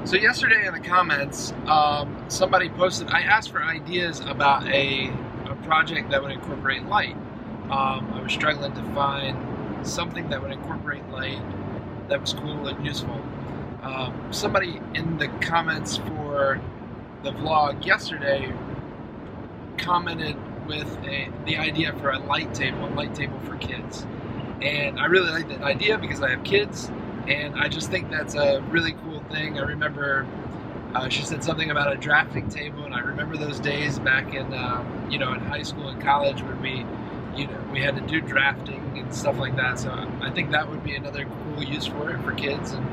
So yesterday in the comments, somebody posted, I asked for ideas about a project that would incorporate light. I was struggling to find something that would incorporate light that was cool and useful. Somebody in the comments for the vlog yesterday commented with the idea for a light table for kids. And I really like that idea because I have kids, and I just think that's a really cool thing. I remember she said something about a drafting table, and I remember those days back in in high school and college where we had to do drafting and stuff like that. So I think that would be another cool use for it for kids, and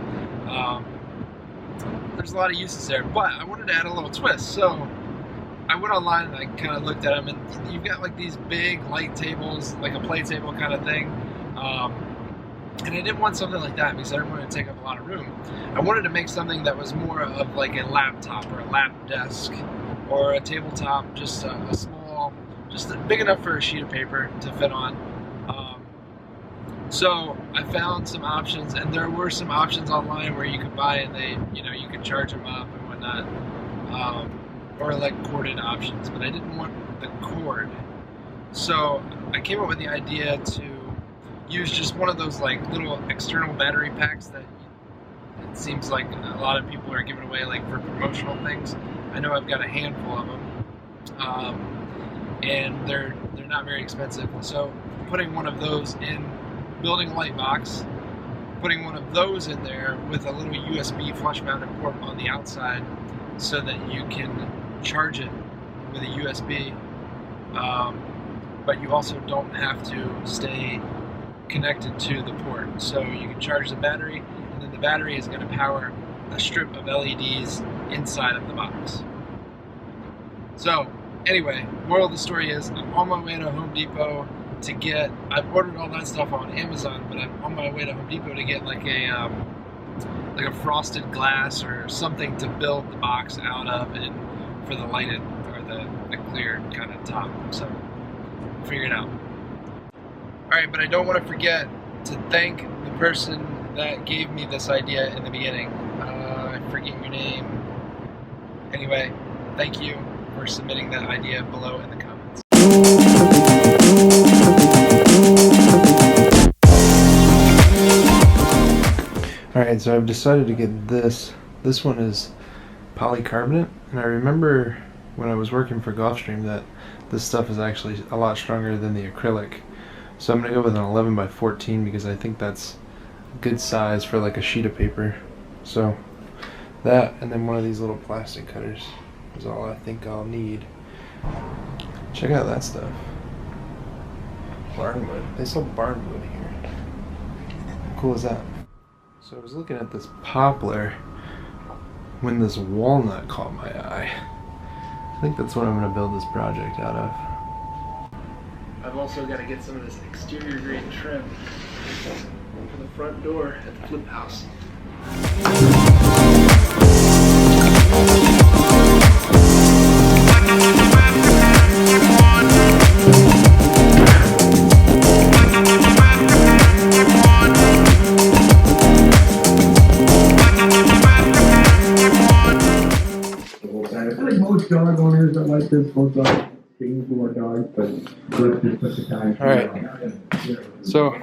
there's a lot of uses there. But I wanted to add a little twist, so I went online and I kind of looked at them, and you've got like these big light tables, like a play table kind of thing. And I didn't want something like that because I didn't want to take up a lot of room. I wanted to make something that was more of like a laptop or a lap desk or a tabletop, just a small, just big enough for a sheet of paper to fit on. So I found some options, and there were some options online where you could buy and you could charge them up and whatnot, or like corded options, but I didn't want the cord. So I came up with the idea to use just one of those like little external battery packs that it seems like a lot of people are giving away like for promotional things. I know I've got a handful of them, and they're not very expensive. So putting one of those in, building a light box, putting one of those in there with a little USB flush mounted port on the outside so that you can charge it with a USB, but you also don't have to stay connected to the port. So you can charge the battery, and then the battery is going to power a strip of LEDs inside of the box. So anyway, moral of the story is I'm on my way to Home Depot to get, I've ordered all that stuff on Amazon, but I'm on my way to Home Depot to get like a frosted glass or something to build the box out of, and for the lighted or the clear kind of top. So figure it out. Alright, but I don't want to forget to thank the person that gave me this idea in the beginning. I forget your name. Anyway, thank you for submitting that idea below in the comments. Alright, so I've decided to get this. This one is polycarbonate, and I remember when I was working for Gulfstream that this stuff is actually a lot stronger than the acrylic. So I'm going to go with an 11 by 14 because I think that's a good size for like a sheet of paper. So that, and then one of these little plastic cutters is all I think I'll need. Check out that stuff. Barnwood. They sell barnwood here. How cool is that? So I was looking at this poplar when this walnut caught my eye. I think that's what I'm going to build this project out of. I've also got to get some of this exterior grade trim for the front door at the flip house. I think most dog owners are like this, most dogs being for dogs, but let's just put the time. Alright, so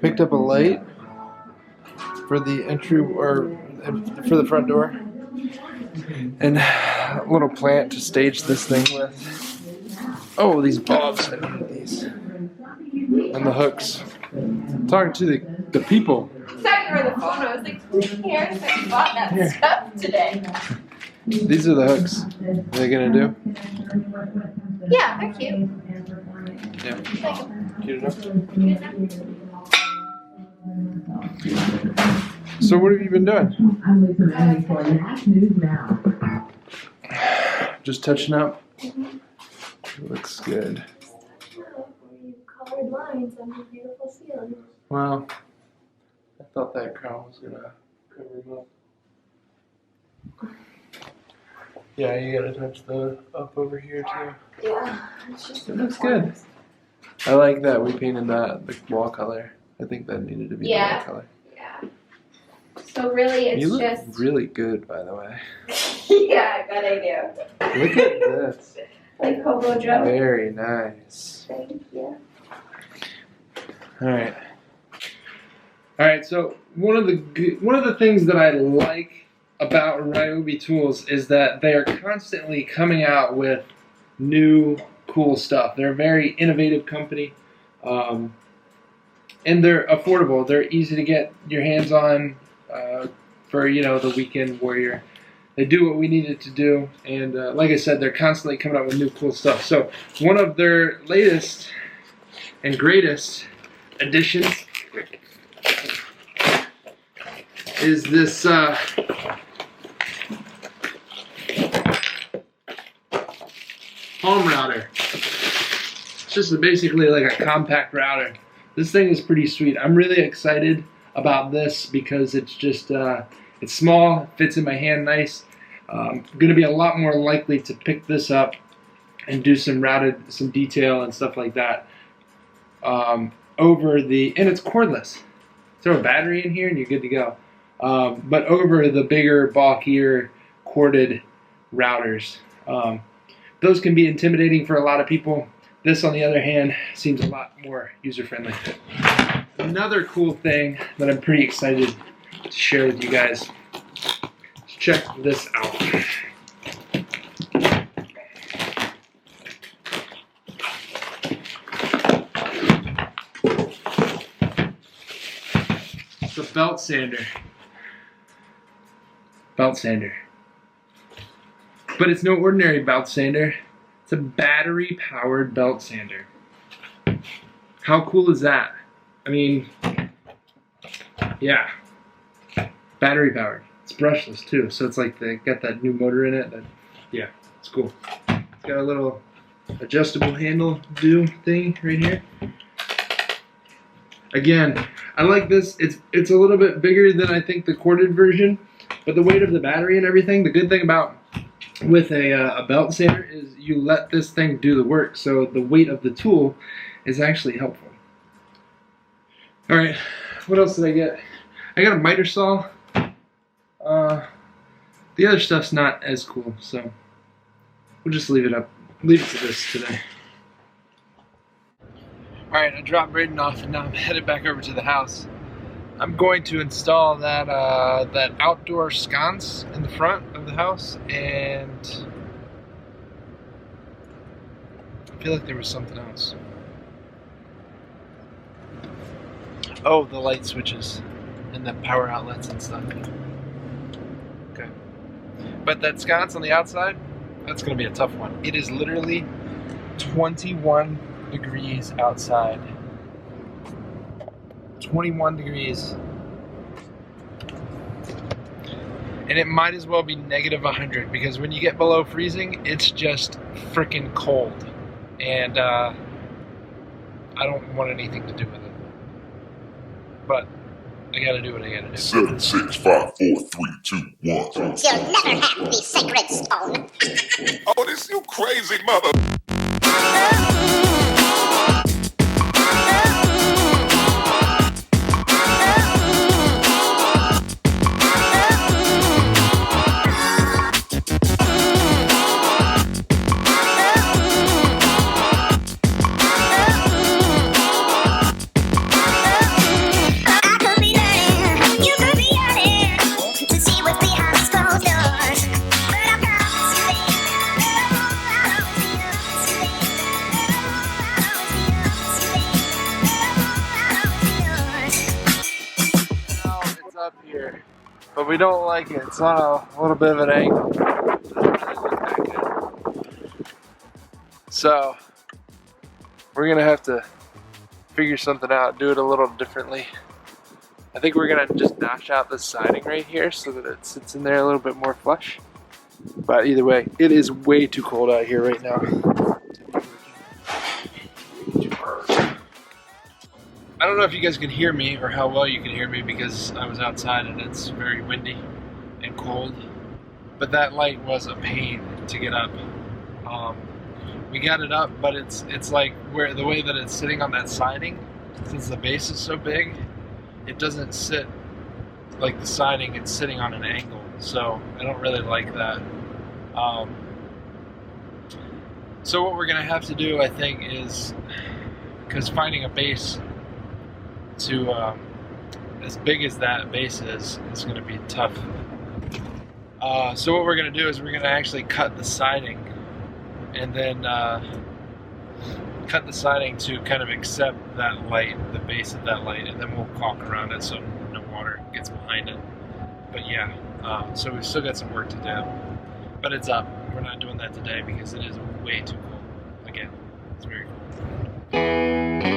picked up a light for the entry, or for the front door, and a little plant to stage this thing with. Oh, these bulbs, I need these. And the hooks. I'm talking to the people. I thought you were the phone. I was like, here, I bought that stuff today. These are the hooks. Are they gonna do? Yeah, they're cute. Yeah. Cute enough? So what have you been doing? I'm Lisa Manning for Nash News Now. Just touching up. Looks good. Colored lines on your beautiful ceiling. Well, I thought that crown was gonna cover them up. Yeah, you gotta touch the up over here too. Yeah, it's just. It looks good. I like that we painted that the wall color. I think that needed to be the wall color. Yeah. So really, it's You look just. really good, by the way. Yeah, I bet I do. Look at this. Like Hobo Joe. Very nice. Thank you. All right. So one of the things that I like about Ryobi Tools is that they are constantly coming out with new cool stuff. They're a very innovative company, and they're affordable. They're easy to get your hands on for the weekend warrior. They do what we needed to do, and like I said, they're constantly coming out with new cool stuff. So one of their latest and greatest additions is this palm router. It's just basically like a compact router. This thing is pretty sweet. I'm really excited about this because it's just it's small, fits in my hand nice. I'm going to be a lot more likely to pick this up and do some detail and stuff like that and it's cordless. Throw a battery in here and you're good to go. But over the bigger, bulkier, corded routers, those can be intimidating for a lot of people. This, on the other hand, seems a lot more user-friendly. Another cool thing that I'm pretty excited to share with you guys. Check this out. It's a belt sander. Belt sander. But it's no ordinary belt sander. It's a battery-powered belt sander. How cool is that? I mean, yeah. Battery-powered. It's brushless too, so it's like they got that new motor in it. Yeah, it's cool. It's got a little adjustable handle thing right here. Again, I like this. It's a little bit bigger than I think the corded version, but the weight of the battery and everything. The good thing about with a belt sander is you let this thing do the work, so the weight of the tool is actually helpful. All right, what else did I get? I got a miter saw. The other stuff's not as cool, so we'll just leave it to this today. Alright, I dropped Braden off and now I'm headed back over to the house. I'm going to install that outdoor sconce in the front of the house, and I feel like there was something else. Oh, the light switches and the power outlets and stuff. Okay. But that sconce on the outside, that's going to be a tough one. It is literally 21 degrees outside. 21 degrees. And it might as well be negative 100, because when you get below freezing, it's just freaking cold. And I don't want anything to do with it. But I gotta do what I gotta do. 7, 6, 5, 4, 3, 2, 1. You'll never have the sacred stone. Oh, this you crazy mother. Up here, but we don't like it. It's on a little bit of an angle. It doesn't really look that good. So we're gonna have to figure something out, do it a little differently. I think we're gonna just notch out the siding right here so that it sits in there a little bit more flush. But either way, it is way too cold out here right now. I don't know if you guys can hear me or how well you can hear me, because I was outside and it's very windy and cold. But that light was a pain to get up. We got it up, but it's like the way that it's sitting on that siding, since the base is so big, it doesn't sit like the siding, it's sitting on an angle, so I don't really like that. So what we're gonna have to do, I think, is, because finding a base to as big as that base is gonna be tough. So what we're gonna do is we're gonna actually cut the siding, and then cut the siding to kind of accept that light, the base of that light, and then we'll caulk around it so no water gets behind it. But yeah, so we've still got some work to do, but it's up. We're not doing that today because it is way too cold. Again, it's very cold.